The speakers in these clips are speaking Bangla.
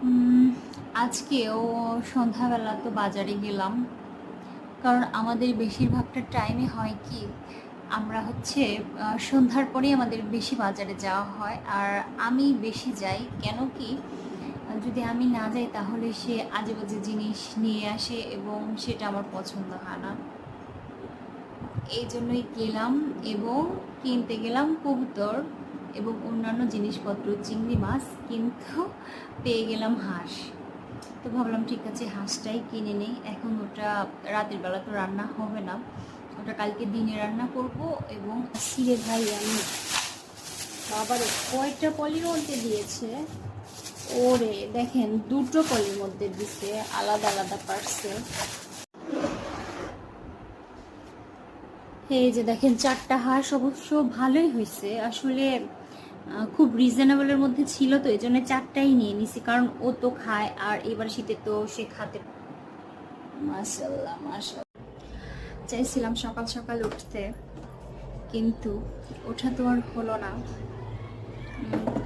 উম, আজকেও সন্ধ্যাবেলা তো বাজারে গেলাম, কারণ আমাদের বেশিরভাগটা টাইমে হয় কি, আমরা হচ্ছে সন্ধ্যার পরেই আমাদের বেশি বাজারে যাওয়া হয়। আর আমি বেশি যাই কেন কি, যদি আমি না যাই তাহলে সে আজে বাজে জিনিস নিয়ে আসে এবং সেটা আমার পছন্দ হয় না। এই জন্যই গেলাম এবং কিনতে গেলাম কবুতর এবং অন্যান্য জিনিসপত্র, চিংড়ি মাছ, কিন্তু পেয়ে গেলাম হাঁস। তো ভাবলাম ঠিক আছে হাঁসটাই কিনে নেই। এখন ওটা রাতের বেলা তো রান্না হবে না, ওটা কালকে দিনে রান্না করব। এবং সিরে ভাই আমি, বাবারে কয়টা পলির মধ্যে দিয়েছে! ওরে দেখেন, দুটো পলির মধ্যে দিছে, আলাদা আলাদা পার্সেল। এই যে দেখেন, চারটা হাঁস অবশ্য ভালোই হয়েছে আসলে। খুব রিজনেবলের মধ্যে ছিল, তো এই জন্য চারটাই নিয়ে নিছি, কারণ ও তো খায় আর এবার শীতে তো সে খাতে। মাশাল্লাহ মাশাল্লাহ। চাইছিলাম সকাল সকাল উঠতে, কিন্তু ওঠা তো আর হলো না।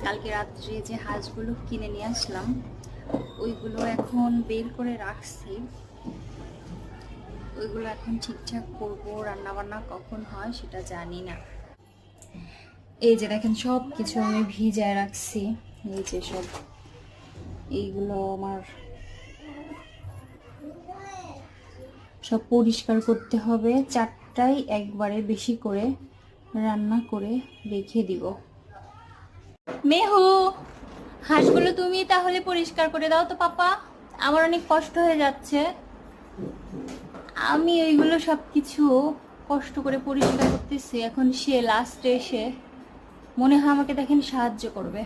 কালকে রাত্রে যে হাঁসগুলো কিনে নিয়ে আসলাম, ওইগুলো এখন বের করে রাখছি। ওইগুলো এখন ঠিকঠাক করবো, রান্নাবান্না কখন হয় সেটা জানি না। এই যে দেখেন, সব কিছু আমি ভিজায় রাখছি। এই যে সব, এইগুলো আমার সব পরিষ্কার করতে হবে। চারটাই একবারে বেশি করে রান্না করে রেখে দিব। মেহু, হাঁসগুলো তুমি তাহলে পরিষ্কার করে দাও তো পাপা, আমার অনেক কষ্ট হয়ে যাচ্ছে। আমি ওইগুলো সব কিছু কষ্ট করে পরিষ্কার করতেছি, এখন সে লাস্টে এসে মনে হয় আমাকে দেখেন সাহায্য করবে।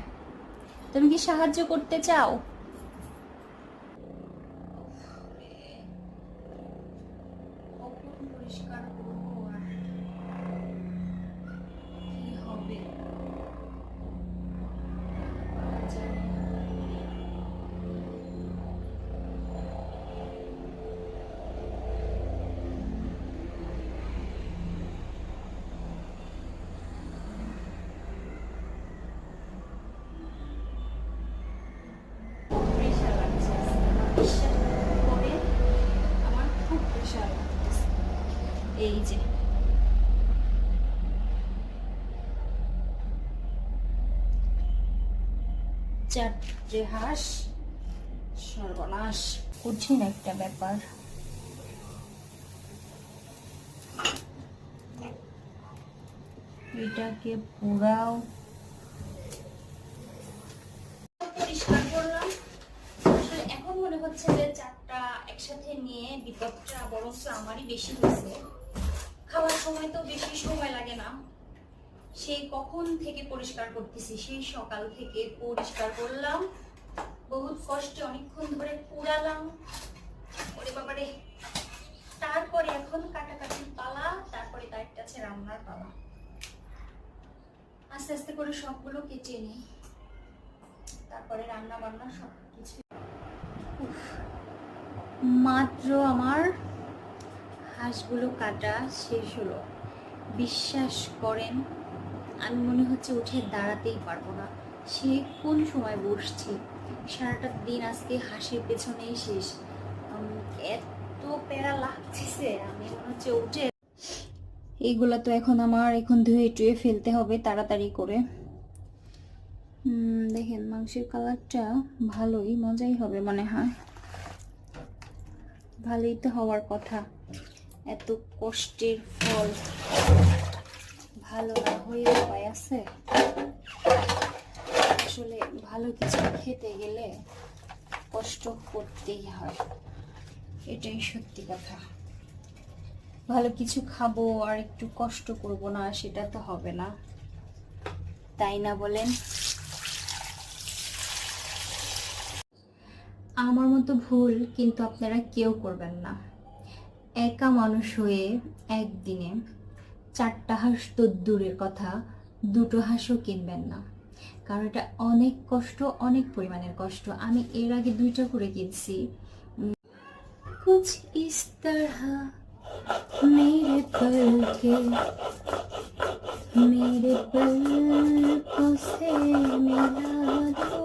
তুমি কি সাহায্য করতে চাও? পরিষ্কার করবো আর কি হবে জানি না। প্রেশার লাগছে বিশ্বাস করে, আমার খুব প্রেশার লাগতেছে। এই যে চারটে হাঁস, সর্বনাশ, কঠিন একটা ব্যাপার। এটাকে পোড়াও, পরিষ্কার করলাম। আসলে এখন মনে হচ্ছে যে চারটা একসাথে নিয়ে বিপদটা বরঞ্চ আমারই বেশি হয়েছে। খাওয়ার সময় তো বেশি সময় লাগে না, সেই কখন থেকে পরিষ্কার করতেছি, সেই সকাল থেকে পরিষ্কার করলাম, বহুত কষ্টে অনেকক্ষণ ধরে পুড়ালাম। ওরে বাবারে, তারপরে এখন কাটাকাটির পালা, তারপরে তারটা আছে রান্নার পালা। আস্তে আস্তে করে সবগুলো কেটে নিই, তারপরে রান্না বান্না সব কিছু। মাত্র আমার হাঁসগুলো কাটা শেষ হলো। বিশ্বাস করেন, আমি মনে হচ্ছে উঠে দাঁড়াতেই পারবো না, সে কোন সময় বসছি। সারাটা দিন আজকে হাঁসের পেছনেই শেষ। এত প্যারা লাগতেছে, আমি মনে হচ্ছে উঠে। এইগুলা তো এখন ধুয়ে টুয়ে ফেলতে হবে তাড়াতাড়ি করে। দেখেন মাংসের কালারটা ভালোই, মজাই হবে মনে হয়। ভালোই তো হওয়ার কথা, এত কষ্টের ফল ভালো না হয়ে উপায় আছে? আসলে ভালো কিছু খেতে গেলে কষ্ট করতেই হয়, এটাই সত্যি কথা। ভালো কিছু খাবো আর একটু কষ্ট করব না, সেটা তো হবে না, তাই না বলেন? আমার মতো ভুল কিন্তু আপনারা কেউ করবেন না। একা মানুষ হয়ে একদিনে চারটা হাঁস তো দূরের কথা, দুটো হাঁসও কিনবেন না, কারণ এটা অনেক কষ্ট, অনেক পরিমাণের কষ্ট। আমি এর আগে দুইটা করে কিনছি। কুছ ইস তরহ মেরে পল কে, मेरे पलकों से मिला दो,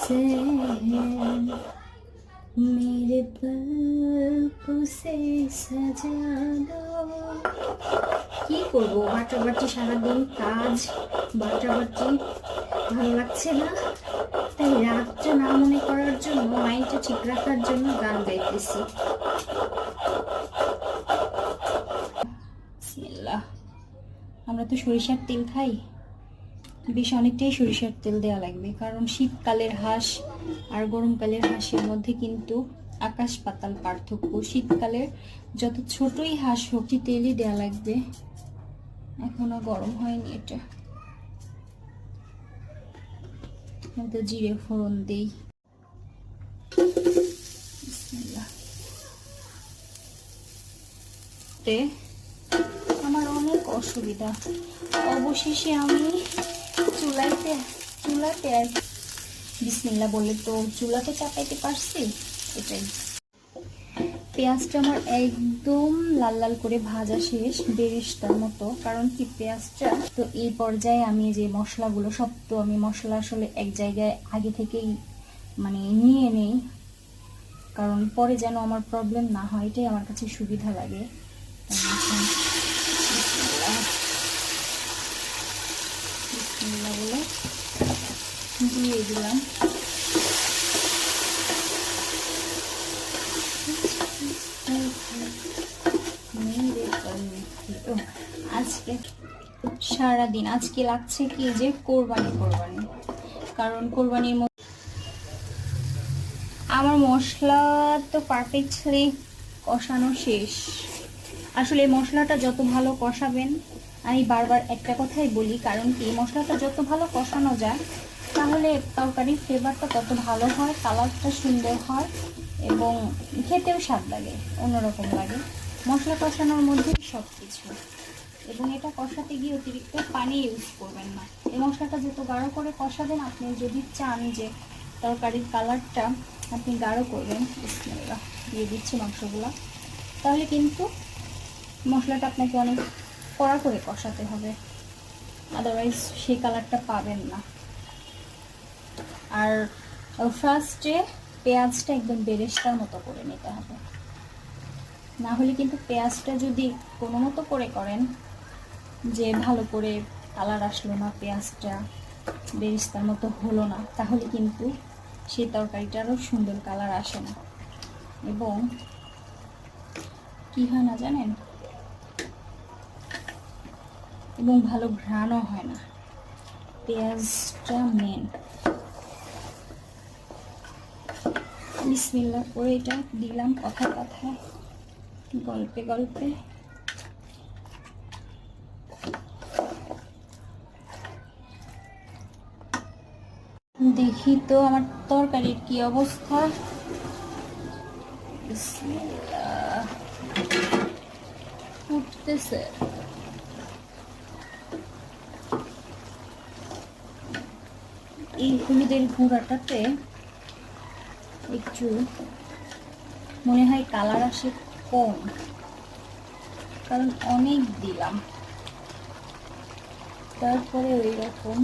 से है मेरे पलकों से सजा दो। কি করবো, বাটাবাটি সারাদিন কাজ, বাটাবাটি ভালো লাগছে না, তাই রাতটা না মনে করার জন্য, মাইন্ডটা ঠিক রাখার জন্য গান গাইতেছি। বিসমিল্লাহ। আমরা তো সরিষার তেল খাই, বেশ অনেকটাই সরিষার তেল দেওয়া লাগবে, কারণ শীতকালের হাঁস আর গরমকালের হাঁসের মধ্যে কিন্তু আকাশ পাতাল পার্থক্য। শীতকালের যত ছোটই হাঁস হোক, তেলই দেওয়া লাগবে। এখনো গরম হয়নি এটা, তো জিরে ফোড়ন দেই। আমার অনেক অসুবিধা, অবশেষে আমি চুলাতে আর বিসমিল্লাহ বলে তো চুলাতে চাপাইতে পারছি। এটাই, পেঁয়াজটা আমার একদম লাল লাল করে ভাজা শেষ, বেরেস্তার মতো। কারণ কি, পেঁয়াজটা তো এই পর্যায়ে আমি যে মশলাগুলো, সব তো আমি মশলা আসলে এক জায়গায় আগে থেকেই মানে নিয়ে নেই, কারণ পরে যেন আমার প্রবলেম না হয়, এটাই আমার কাছে সুবিধা লাগে। বলে দিয়ে দিলাম। আজকে সারাদিন আজকে লাগছে কি যে কোরবানি, কারণ কোরবানির আমার মশলা তো পারফেক্টলি কষানো শেষ। আসলে মশলাটা যত ভালো কষাবেন, আমি বারবার একটা কথাই বলি, কারণ কি মশলাটা যত ভালো কষানো যায় তাহলে তরকারির ফ্লেভারটা তত ভালো হয়, কালারটা সুন্দর হয় এবং খেতেও স্বাদ লাগে, অন্যরকম লাগে। মশলা কষানোর মধ্যেই সব কিছু। এবং এটা কষাতে গিয়ে অতিরিক্ত পানি ইউজ করবেন না। এই মশলাটা যত গাঢ় করে কষাবেন, আপনি যদি চান যে তরকারির কালারটা আপনি গাঢ় করবেন, বিসমিল্লাহ দিয়ে দিচ্ছি মাংসগুলো, তাহলে কিন্তু মশলাটা আপনাকে অনেক কড়া করে কষাতে হবে, আদারওয়াইজ সেই কালারটা পাবেন না। আর ফার্স্টে পেঁয়াজটা একদম বেরেস্তার মতো করে নিতে হবে, না হলে কিন্তু পেঁয়াজটা যদি কোনো মতো করে করেন যে ভালো করে কালার আসলো না, পেঁয়াজটা বেরেস্তার মতো হলো না, তাহলে কিন্তু সেই তরকারিটারও সুন্দর কালার আসে না এবং কি হয় না জানেন, এবং ভালো ঘ্রাণও হয় না। পেঁয়াজটা মেন। বিসমিল্লাহ করে এটা দিলাম কথায় কথায়, গল্পে গল্পে। দেখি তো আমার তরকারির কি অবস্থা। বিসমিল্লাহ, ফুটতেছে। এই হলুদের গুঁড়াটাতে একটু মনে হয় কালার আসে কম, কারণ অনেক দিলাম। তারপরে ওই রকম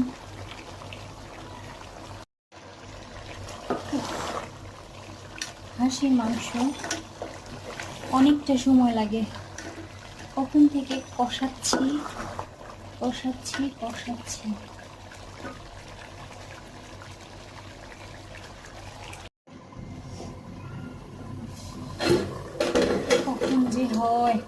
হাঁসের মাংস অনেকটা সময় লাগে, কখন থেকে কষাচ্ছি। কখন যে হয়।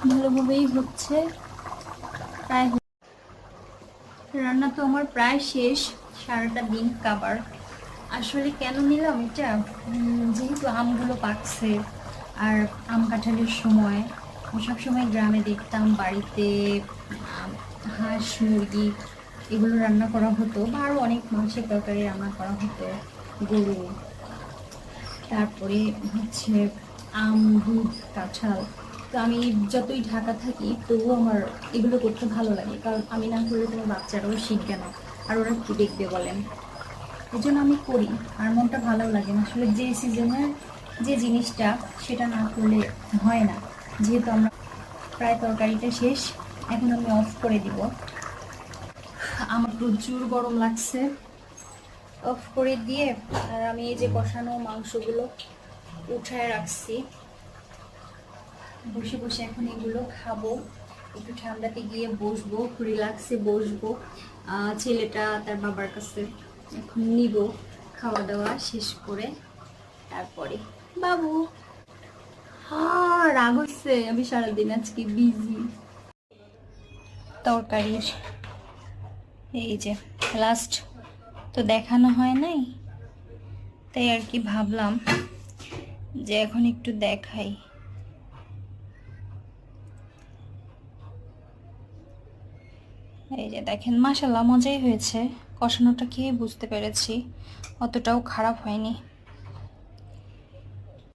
ভালোভাবেই হচ্ছে, প্রায় রান্না তো আমার প্রায় শেষ। সারাটা দিন খাবার আসলে কেন নিলাম এটা, যেহেতু আমগুলো পাকছে আর আম কাঁঠালের সময়, সবসময় গ্রামে দেখতাম বাড়িতে হাঁস মুরগি এগুলো রান্না করা হতো, বা আরও অনেক মাংসের তরকারি রান্না করা হতো, গরু, তারপরে হচ্ছে আম, দুধ, কাঁঠাল। তো আমি যতই ঢাকা থাকি তবুও আমার এগুলো করতে ভালো লাগে, কারণ আমি না করলে তোমার বাচ্চারাও শিখবে না, আর ওরা কি দেখবে বলেন। এই জন্য আমি করি, আর মনটা ভালো লাগে। আসলে যে সিজনের যে জিনিসটা সেটা না করলে হয় না। যেহেতু আমরা প্রায় তরকারিটা শেষ, এখন আমি অফ করে দিব। আমার প্রচুর গরম লাগছে। অফ করে দিয়ে আর আমি এই যে কষানো মাংসগুলো উঠায় রাখছি, বসে বসে এখন এগুলো খাবো। একটু ঠান্ডাতে গিয়ে বসবো, রিল্যাক্সে বসবো। ছেলেটা তার বাবার কাছে এখন নিব, খাওয়া দাওয়া শেষ করে তারপরে। বাবু হ্যাঁ রাগ হচ্ছে, আমি সারাদিন আজকে বিজি। তরকারির এই যে লাস্ট তো দেখানো হয় নাই, তাই আর কি ভাবলাম যে এখন একটু দেখাই। এই যে দেখেন, মাশাআল্লাহ মজাই হয়েছে। কষানোটা খেয়ে বুঝতে পেরেছি অতটাও খারাপ হয়নি।